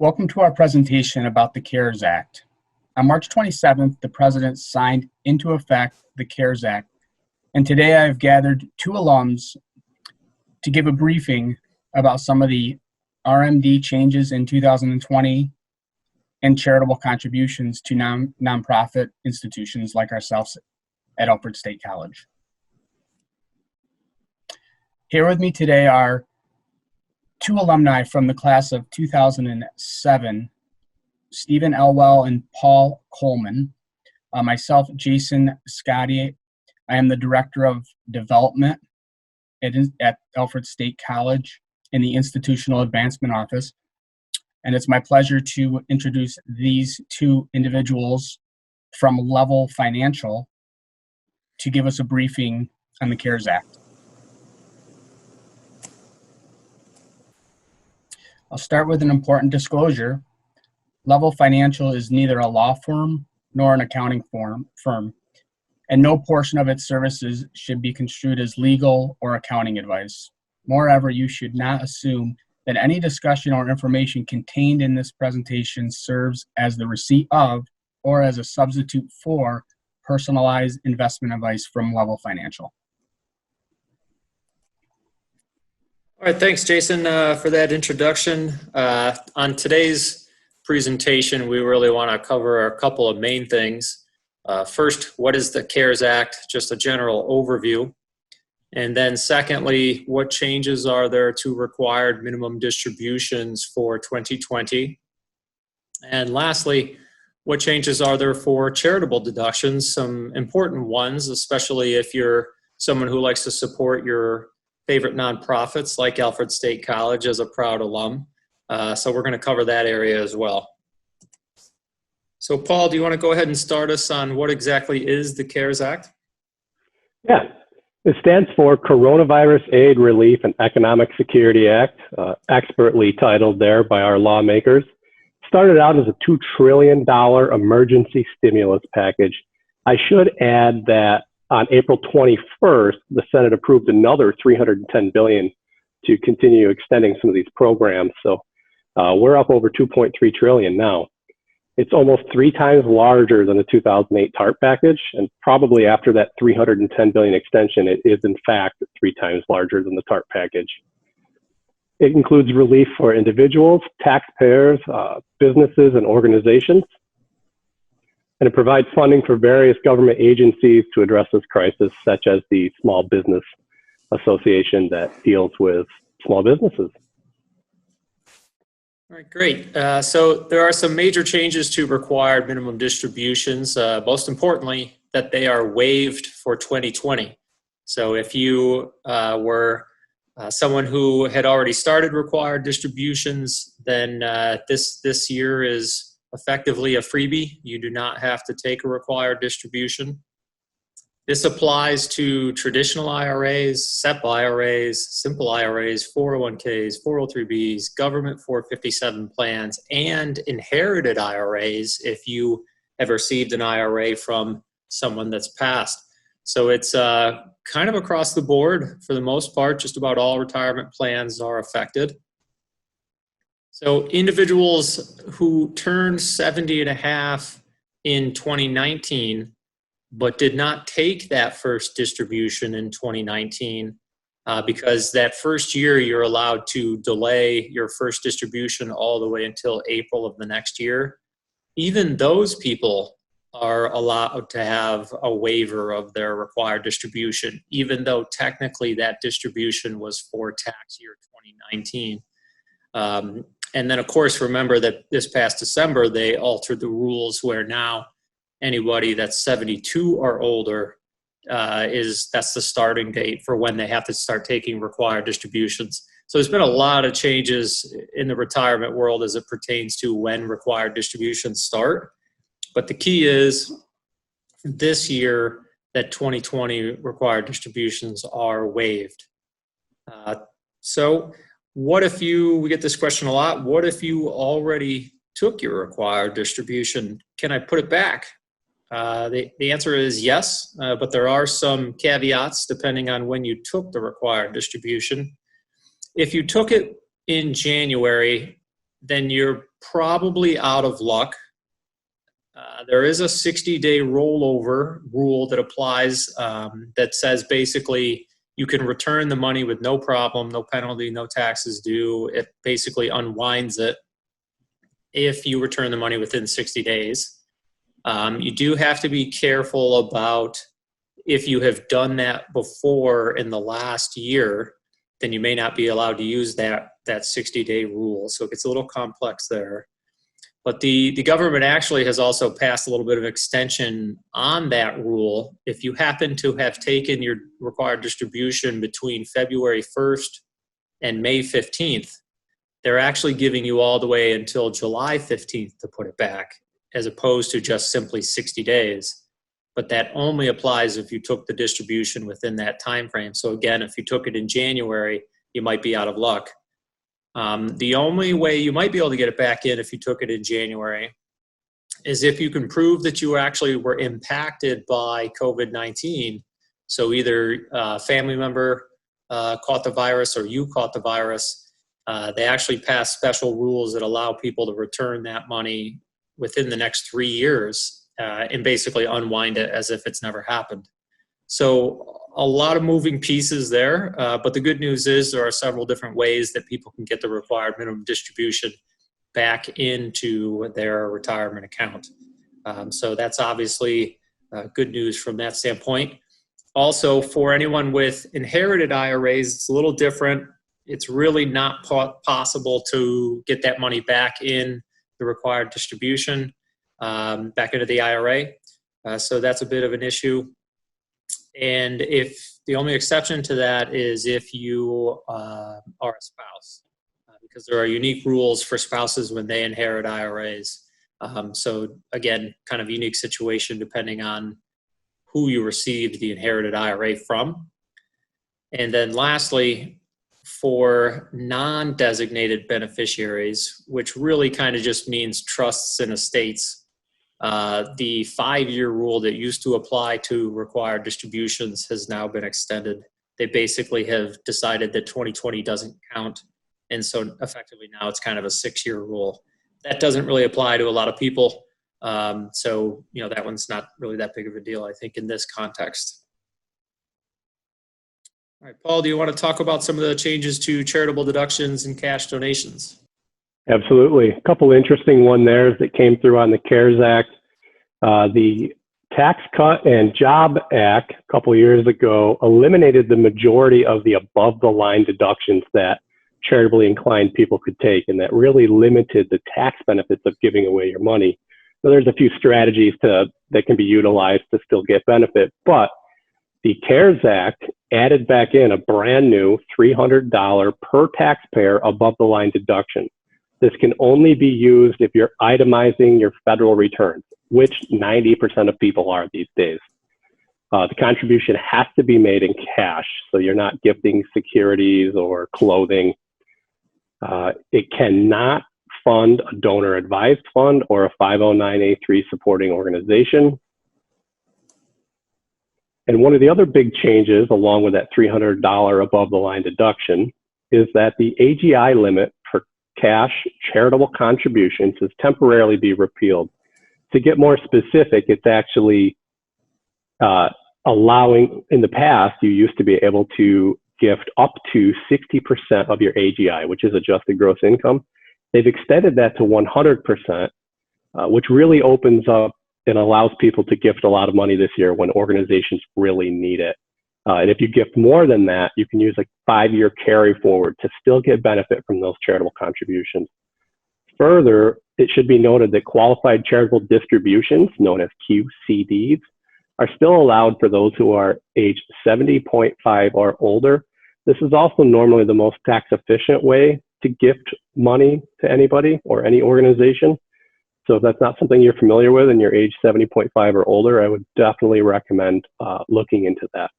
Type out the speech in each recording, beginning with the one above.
Welcome to our presentation about the CARES Act. On March 27th, the President signed into effect the CARES Act, and today I have gathered two alums to give a briefing about some of the RMD changes in 2020 and charitable contributions to nonprofit institutions like ourselves at Alfred State College. Here with me today are two alumni from the class of 2007, Stephen Elwell and Paul Coleman. Myself, Jason Scotty. I am the Director of Development at Alfred State College in the Institutional Advancement Office. And it's my pleasure to introduce these two individuals from Level Financial to give us a briefing on the CARES Act. I'll start with an important disclosure. Level Financial is neither a law firm nor an accounting firm, and no portion of its services should be construed as legal or accounting advice. Moreover, you should not assume that any discussion or information contained in this presentation serves as the receipt of or as a substitute for personalized investment advice from Level Financial. All right, thanks, Jason, for that introduction. On today's presentation, we really want to cover a couple of main things. First, what is the CARES Act? Just a general overview. And then secondly, what changes are there to required minimum distributions for 2020? And lastly, what changes are there for charitable deductions? Some important ones, especially if you're someone who likes to support your favorite nonprofits like Alfred State College as a proud alum. So we're going to cover that area as well. So Paul, do you want to go ahead and start us on what exactly is the CARES Act? Yeah, it stands for Coronavirus Aid, Relief, and Economic Security Act, expertly titled there by our lawmakers. Started out as a $2 trillion emergency stimulus package. I should add that on April 21st, the Senate approved another $310 billion to continue extending some of these programs. So we're up over $2.3 trillion now. It's almost 3 times larger than the 2008 TARP package, and probably after that $310 billion extension, it is in fact 3 times larger than the TARP package. It includes relief for individuals, taxpayers, businesses, and organizations. And it provides funding for various government agencies to address this crisis, such as the Small Business Association that deals with small businesses. All right, great. So there are some major changes to required minimum distributions. Most importantly, that they are waived for 2020. So if you were someone who had already started required distributions, then this year is effectively a freebie. You do not have to take a required distribution. This applies to traditional IRAs, SEP IRAs, simple IRAs, 401ks, 403bs, government 457 plans, and inherited IRAs if you have received an IRA from someone that's passed. So it's kind of across the board for the most part. Just about all retirement plans are affected. So individuals who turned 70 and a half in 2019 but did not take that first distribution in 2019 because that first year you're allowed to delay your first distribution all the way until April of the next year. Even those people are allowed to have a waiver of their required distribution, even though technically that distribution was for tax year 2019. And then, of course, remember that this past December, they altered the rules where now anybody that's 72 or older, that's the starting date for when they have to start taking required distributions. So there's been a lot of changes in the retirement world as it pertains to when required distributions start. But the key is this year that 2020 required distributions are waived. So what if we get this question a lot, what if you already took your required distribution? Can I put it back? The answer is yes, but there are some caveats depending on when you took the required distribution. If you took it in January, then you're probably out of luck. There is a 60-day rollover rule that applies that says basically you can return the money with no problem, no penalty, no taxes due. It basically unwinds it if you return the money within 60 days. You do have to be careful about if you have done that before in the last year, then you may not be allowed to use that 60-day rule. So it gets a little complex there. But the government actually has also passed a little bit of extension on that rule. If you happen to have taken your required distribution between February 1st and May 15th, they're actually giving you all the way until July 15th to put it back, as opposed to just simply 60 days. But that only applies if you took the distribution within that time frame. So again, if you took it in January, you might be out of luck. The only way you might be able to get it back in if you took it in January is if you can prove that you actually were impacted by COVID-19. So either a family member caught the virus or you caught the virus. They actually passed special rules that allow people to return that money within the next 3 years and basically unwind it as if it's never happened. So a lot of moving pieces there, but the good news is there are several different ways that people can get the required minimum distribution back into their retirement account. So that's obviously good news from that standpoint. Also, for anyone with inherited IRAs, it's a little different. It's really not possible to get that money back in the required distribution, back into the IRA. So that's a bit of an issue. And if the only exception to that is if you are a spouse, because there are unique rules for spouses when they inherit IRAs. So again, kind of unique situation depending on who you received the inherited IRA from. And then lastly, for non-designated beneficiaries, which really kind of just means trusts and estates, the 5-year rule that used to apply to required distributions has now been extended. They basically have decided that 2020 doesn't count. And so effectively now it's kind of a 6-year rule. That doesn't really apply to a lot of people. So, that one's not really that big of a deal, I think, in this context. All right, Paul, do you want to talk about some of the changes to charitable deductions and cash donations? Absolutely. A couple interesting one there that came through on the CARES Act. The Tax Cut and Job Act a couple years ago eliminated the majority of the above-the-line deductions that charitably inclined people could take, and that really limited the tax benefits of giving away your money. So there's a few strategies that can be utilized to still get benefit, but the CARES Act added back in a brand new $300 per taxpayer above-the-line deduction. This can only be used if you're itemizing your federal returns, which 90% of people are these days. The contribution has to be made in cash, so you're not gifting securities or clothing. It cannot fund a donor-advised fund or a 509(a)(3) supporting organization. And one of the other big changes, along with that $300 above-the-line deduction, is that the AGI limit for cash charitable contributions is temporarily be repealed. To get more specific, it's actually allowing, in the past, you used to be able to gift up to 60% of your AGI, which is adjusted gross income. They've extended that to 100%, which really opens up and allows people to gift a lot of money this year when organizations really need it. And if you gift more than that, you can use a 5-year carry forward to still get benefit from those charitable contributions. Further, it should be noted that qualified charitable distributions, known as QCDs, are still allowed for those who are age 70.5 or older. This is also normally the most tax efficient way to gift money to anybody or any organization. So if that's not something you're familiar with and you're age 70.5 or older, I would definitely recommend looking into that.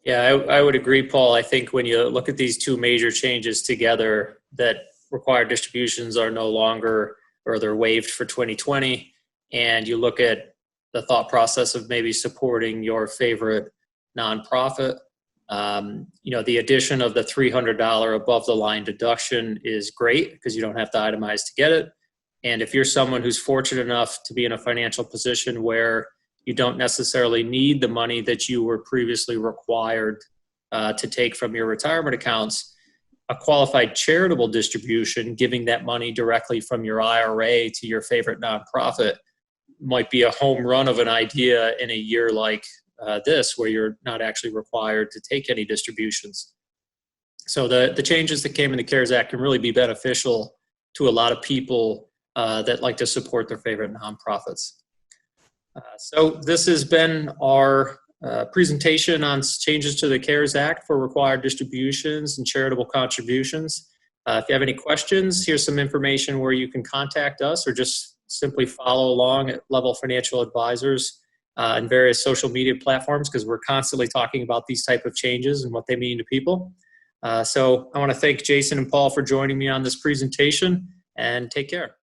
Yeah, I would agree, Paul. I think when you look at these two major changes together, that required distributions are no longer, or they're waived for 2020, and you look at the thought process of maybe supporting your favorite nonprofit, The addition of the $300 above the line deduction is great because you don't have to itemize to get it. And if you're someone who's fortunate enough to be in a financial position where you don't necessarily need the money that you were previously required to take from your retirement accounts, a qualified charitable distribution, giving that money directly from your IRA to your favorite nonprofit, might be a home run of an idea in a year like this, where you're not actually required to take any distributions. So the changes that came in the CARES Act can really be beneficial to a lot of people that like to support their favorite nonprofits. So this has been our presentation on changes to the CARES Act for required distributions and charitable contributions. If you have any questions, here's some information where you can contact us or just simply follow along at Level Financial Advisors and various social media platforms, because we're constantly talking about these type of changes and what they mean to people. So I want to thank Jason and Paul for joining me on this presentation, and take care.